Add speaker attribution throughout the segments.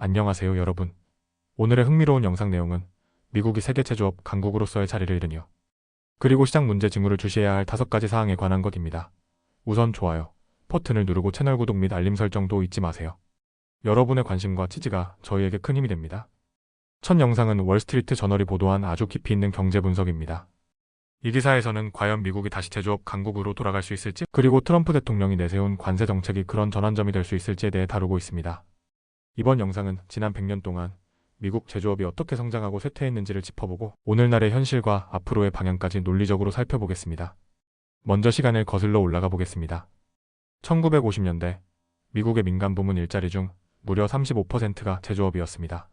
Speaker 1: 안녕하세요 여러분. 오늘의 흥미로운 영상 내용은 미국이 세계 제조업 강국으로서의 자리를 잃으며 그리고 시장 문제 징후를 주시해야 할 5가지 사항에 관한 것입니다. 우선 좋아요, 버튼을 누르고 채널 구독 및 알림 설정도 잊지 마세요. 여러분의 관심과 지지가 저희에게 큰 힘이 됩니다. 첫 영상은 월스트리트 저널이 보도한 아주 깊이 있는 경제 분석입니다. 이 기사에서는 과연 미국이 다시 제조업 강국으로 돌아갈 수 있을지, 그리고 트럼프 대통령이 내세운 관세 정책이 그런 전환점이 될 수 있을지에 대해 다루고 있습니다. 이번 영상은 지난 100년 동안 미국 제조업이 어떻게 성장하고 쇠퇴했는지를 짚어보고 오늘날의 현실과 앞으로의 방향까지 논리적으로 살펴보겠습니다. 먼저 시간을 거슬러 올라가 보겠습니다. 1950년대 미국의 민간 부문 일자리 중 무려 35%가 제조업이었습니다.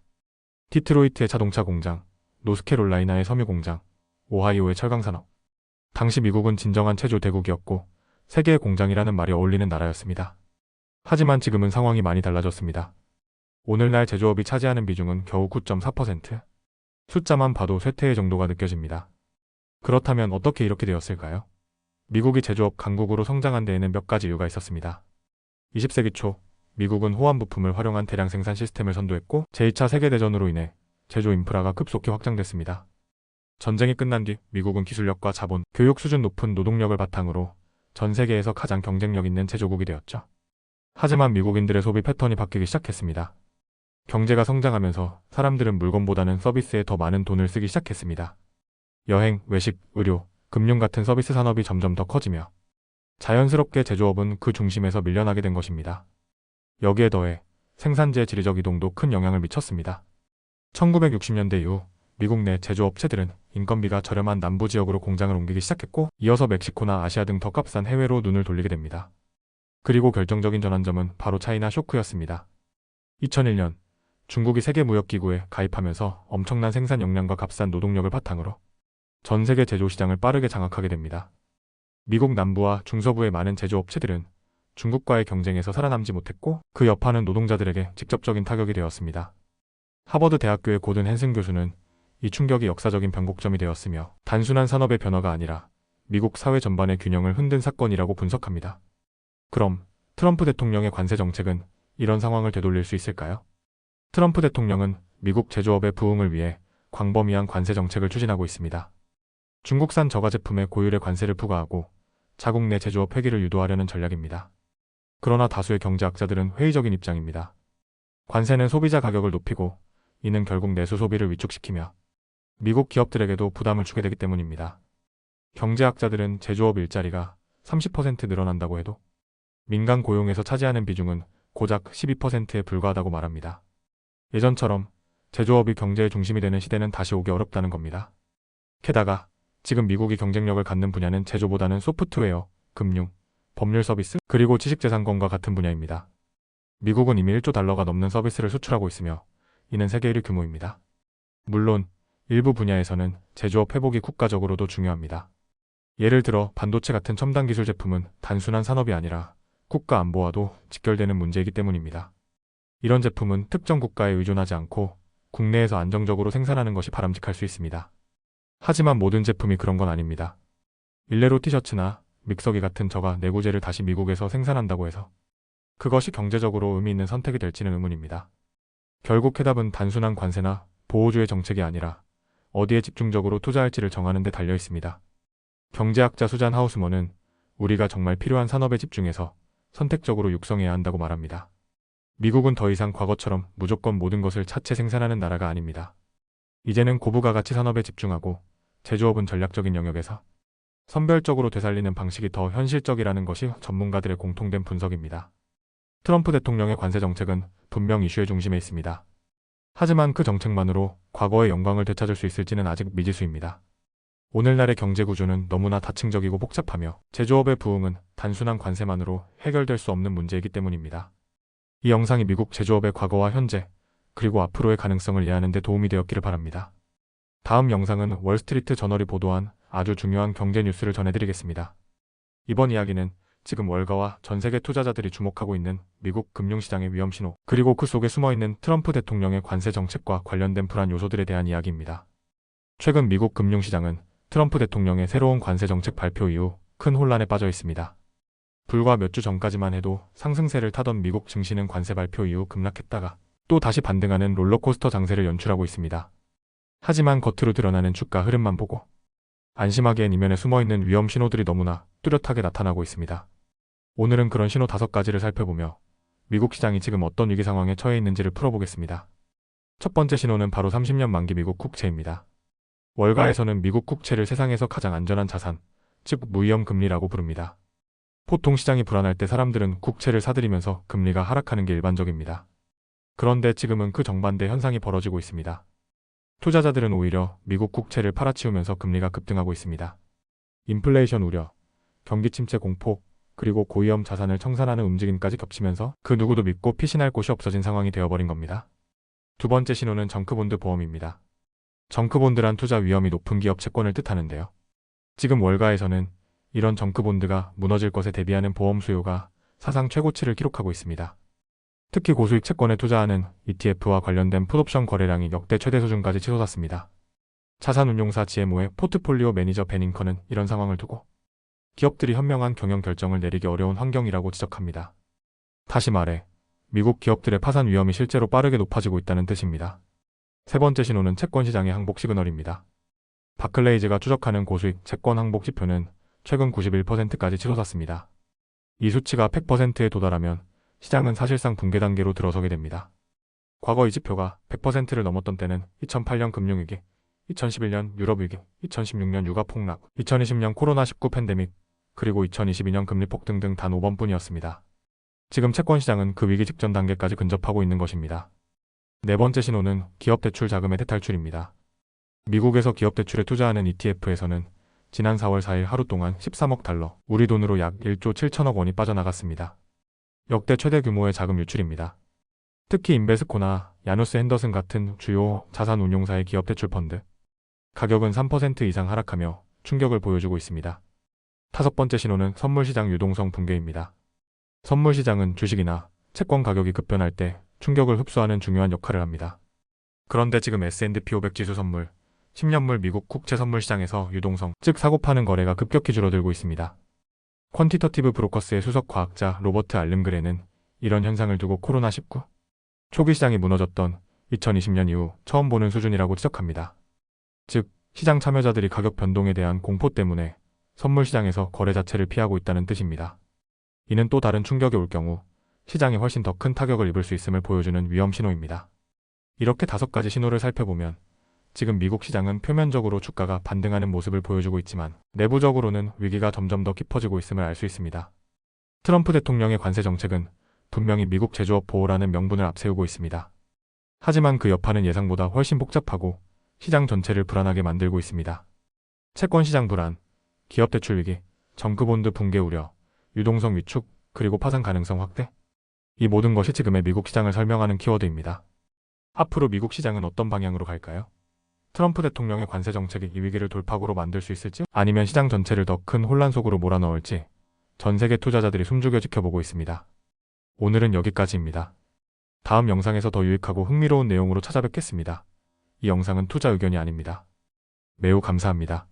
Speaker 1: 디트로이트의 자동차 공장, 노스캐롤라이나의 섬유 공장, 오하이오의 철강산업. 당시 미국은 진정한 체조 대국이었고 세계의 공장이라는 말이 어울리는 나라였습니다. 하지만 지금은 상황이 많이 달라졌습니다. 오늘날 제조업이 차지하는 비중은 겨우 9.4%. 숫자만 봐도 쇠퇴의 정도가 느껴집니다. 그렇다면 어떻게 이렇게 되었을까요? 미국이 제조업 강국으로 성장한 데에는 몇 가지 이유가 있었습니다. 20세기 초 미국은 호환 부품을 활용한 대량 생산 시스템을 선도했고 제2차 세계대전으로 인해 제조 인프라가 급속히 확장됐습니다. 전쟁이 끝난 뒤 미국은 기술력과 자본, 교육 수준 높은 노동력을 바탕으로 전 세계에서 가장 경쟁력 있는 제조국이 되었죠. 하지만 미국인들의 소비 패턴이 바뀌기 시작했습니다. 경제가 성장하면서 사람들은 물건보다는 서비스에 더 많은 돈을 쓰기 시작했습니다. 여행, 외식, 의료, 금융 같은 서비스 산업이 점점 더 커지며 자연스럽게 제조업은 그 중심에서 밀려나게 된 것입니다. 여기에 더해 생산지의 지리적 이동도 큰 영향을 미쳤습니다. 1960년대 이후 미국 내 제조업체들은 인건비가 저렴한 남부 지역으로 공장을 옮기기 시작했고 이어서 멕시코나 아시아 등 더 값싼 해외로 눈을 돌리게 됩니다. 그리고 결정적인 전환점은 바로 차이나 쇼크였습니다. 2001년 중국이 세계무역기구에 가입하면서 엄청난 생산 역량과 값싼 노동력을 바탕으로 전 세계 제조시장을 빠르게 장악하게 됩니다. 미국 남부와 중서부의 많은 제조업체들은 중국과의 경쟁에서 살아남지 못했고 그 여파는 노동자들에게 직접적인 타격이 되었습니다. 하버드 대학교의 고든 헨슨 교수는 이 충격이 역사적인 변곡점이 되었으며 단순한 산업의 변화가 아니라 미국 사회 전반의 균형을 흔든 사건이라고 분석합니다. 그럼 트럼프 대통령의 관세 정책은 이런 상황을 되돌릴 수 있을까요? 트럼프 대통령은 미국 제조업의 부흥을 위해 광범위한 관세 정책을 추진하고 있습니다. 중국산 저가 제품에 고율의 관세를 부과하고 자국 내 제조업 회귀를 유도하려는 전략입니다. 그러나 다수의 경제학자들은 회의적인 입장입니다. 관세는 소비자 가격을 높이고 이는 결국 내수 소비를 위축시키며 미국 기업들에게도 부담을 주게 되기 때문입니다. 경제학자들은 제조업 일자리가 30% 늘어난다고 해도 민간 고용에서 차지하는 비중은 고작 12%에 불과하다고 말합니다. 예전처럼 제조업이 경제의 중심이 되는 시대는 다시 오기 어렵다는 겁니다. 게다가 지금 미국이 경쟁력을 갖는 분야는 제조보다는 소프트웨어, 금융, 법률 서비스, 그리고 지식재산권과 같은 분야입니다. 미국은 이미 1조 달러가 넘는 서비스를 수출하고 있으며 이는 세계 1위 규모입니다. 물론 일부 분야에서는 제조업 회복이 국가적으로도 중요합니다. 예를 들어 반도체 같은 첨단 기술 제품은 단순한 산업이 아니라 국가 안보와도 직결되는 문제이기 때문입니다. 이런 제품은 특정 국가에 의존하지 않고 국내에서 안정적으로 생산하는 것이 바람직할 수 있습니다. 하지만 모든 제품이 그런 건 아닙니다. 일례로 티셔츠나 믹서기 같은 저가 내구재를 다시 미국에서 생산한다고 해서 그것이 경제적으로 의미 있는 선택이 될지는 의문입니다. 결국 해답은 단순한 관세나 보호주의 정책이 아니라 어디에 집중적으로 투자할지를 정하는 데 달려 있습니다. 경제학자 수잔 하우스먼은 우리가 정말 필요한 산업에 집중해서 선택적으로 육성해야 한다고 말합니다. 미국은 더 이상 과거처럼 무조건 모든 것을 차체 생산하는 나라가 아닙니다. 이제는 고부가가치 산업에 집중하고 제조업은 전략적인 영역에서 선별적으로 되살리는 방식이 더 현실적이라는 것이 전문가들의 공통된 분석입니다. 트럼프 대통령의 관세 정책은 분명 이슈의 중심에 있습니다. 하지만 그 정책만으로 과거의 영광을 되찾을 수 있을지는 아직 미지수입니다. 오늘날의 경제 구조는 너무나 다층적이고 복잡하며 제조업의 부흥은 단순한 관세만으로 해결될 수 없는 문제이기 때문입니다. 이 영상이 미국 제조업의 과거와 현재, 그리고 앞으로의 가능성을 이해하는 데 도움이 되었기를 바랍니다. 다음 영상은 월스트리트 저널이 보도한 아주 중요한 경제 뉴스를 전해드리겠습니다. 이번 이야기는 지금 월가와 전 세계 투자자들이 주목하고 있는 미국 금융시장의 위험 신호, 그리고 그 속에 숨어있는 트럼프 대통령의 관세 정책과 관련된 불안 요소들에 대한 이야기입니다. 최근 미국 금융시장은 트럼프 대통령의 새로운 관세 정책 발표 이후 큰 혼란에 빠져 있습니다. 불과 몇 주 전까지만 해도 상승세를 타던 미국 증시는 관세 발표 이후 급락했다가 또 다시 반등하는 롤러코스터 장세를 연출하고 있습니다. 하지만 겉으로 드러나는 주가 흐름만 보고 안심하기엔 이면에 숨어있는 위험 신호들이 너무나 뚜렷하게 나타나고 있습니다. 오늘은 그런 신호 5가지를 살펴보며 미국 시장이 지금 어떤 위기 상황에 처해 있는지를 풀어보겠습니다. 첫 번째 신호는 바로 30년 만기 미국 국채입니다. 월가에서는 미국 국채를 세상에서 가장 안전한 자산, 즉 무위험 금리라고 부릅니다. 보통 시장이 불안할 때 사람들은 국채를 사들이면서 금리가 하락하는 게 일반적입니다. 그런데 지금은 그 정반대 현상이 벌어지고 있습니다. 투자자들은 오히려 미국 국채를 팔아치우면서 금리가 급등하고 있습니다. 인플레이션 우려, 경기 침체 공포, 그리고 고위험 자산을 청산하는 움직임까지 겹치면서 그 누구도 믿고 피신할 곳이 없어진 상황이 되어버린 겁니다. 두 번째 신호는 정크본드 보험입니다. 정크본드란 투자 위험이 높은 기업 채권을 뜻하는데요. 지금 월가에서는 이런 정크본드가 무너질 것에 대비하는 보험 수요가 사상 최고치를 기록하고 있습니다. 특히 고수익 채권에 투자하는 ETF와 관련된 풋옵션 거래량이 역대 최대 수준까지 치솟았습니다. 자산운용사 GMO의 포트폴리오 매니저 베닝커는 이런 상황을 두고 기업들이 현명한 경영 결정을 내리기 어려운 환경이라고 지적합니다. 다시 말해 미국 기업들의 파산 위험이 실제로 빠르게 높아지고 있다는 뜻입니다. 세 번째 신호는 채권 시장의 항복 시그널입니다. 바클레이즈가 추적하는 고수익 채권 항복 지표는 최근 91%까지 치솟았습니다. 이 수치가 100%에 도달하면 시장은 사실상 붕괴 단계로 들어서게 됩니다. 과거 이 지표가 100%를 넘었던 때는 2008년 금융위기, 2011년 유럽위기, 2016년 유가 폭락, 2020년 코로나19 팬데믹, 그리고 2022년 금리 폭등 등 단 5번뿐이었습니다. 지금 채권 시장은 그 위기 직전 단계까지 근접하고 있는 것입니다. 네 번째 신호는 기업 대출 자금의 대탈출입니다. 미국에서 기업 대출에 투자하는 ETF에서는 지난 4월 4일 하루 동안 13억 달러, 우리 돈으로 약 1조 7천억 원이 빠져나갔습니다. 역대 최대 규모의 자금 유출입니다. 특히 인베스코나 야누스 핸더슨 같은 주요 자산운용사의 기업 대출 펀드 가격은 3% 이상 하락하며 충격을 보여주고 있습니다. 다섯 번째 신호는 선물시장 유동성 붕괴입니다. 선물시장은 주식이나 채권 가격이 급변할 때 충격을 흡수하는 중요한 역할을 합니다. 그런데 지금 S&P 500 지수 선물, 10년물 미국 국채 선물 시장에서 유동성, 즉 사고 파는 거래가 급격히 줄어들고 있습니다. 퀀티터티브 브로커스의 수석 과학자 로버트 알름그레는 이런 현상을 두고 코로나19 초기 시장이 무너졌던 2020년 이후 처음 보는 수준이라고 지적합니다. 즉, 시장 참여자들이 가격 변동에 대한 공포 때문에 선물 시장에서 거래 자체를 피하고 있다는 뜻입니다. 이는 또 다른 충격이 올 경우 시장이 훨씬 더 큰 타격을 입을 수 있음을 보여주는 위험 신호입니다. 이렇게 5가지 신호를 살펴보면 지금 미국 시장은 표면적으로 주가가 반등하는 모습을 보여주고 있지만 내부적으로는 위기가 점점 더 깊어지고 있음을 알 수 있습니다. 트럼프 대통령의 관세 정책은 분명히 미국 제조업 보호라는 명분을 앞세우고 있습니다. 하지만 그 여파는 예상보다 훨씬 복잡하고 시장 전체를 불안하게 만들고 있습니다. 채권 시장 불안, 기업 대출 위기, 정크본드 붕괴 우려, 유동성 위축, 그리고 파산 가능성 확대. 이 모든 것이 지금의 미국 시장을 설명하는 키워드입니다. 앞으로 미국 시장은 어떤 방향으로 갈까요? 트럼프 대통령의 관세 정책이 이 위기를 돌파구로 만들 수 있을지, 아니면 시장 전체를 더 큰 혼란 속으로 몰아넣을지 전 세계 투자자들이 숨죽여 지켜보고 있습니다. 오늘은 여기까지입니다. 다음 영상에서 더 유익하고 흥미로운 내용으로 찾아뵙겠습니다. 이 영상은 투자 의견이 아닙니다. 매우 감사합니다.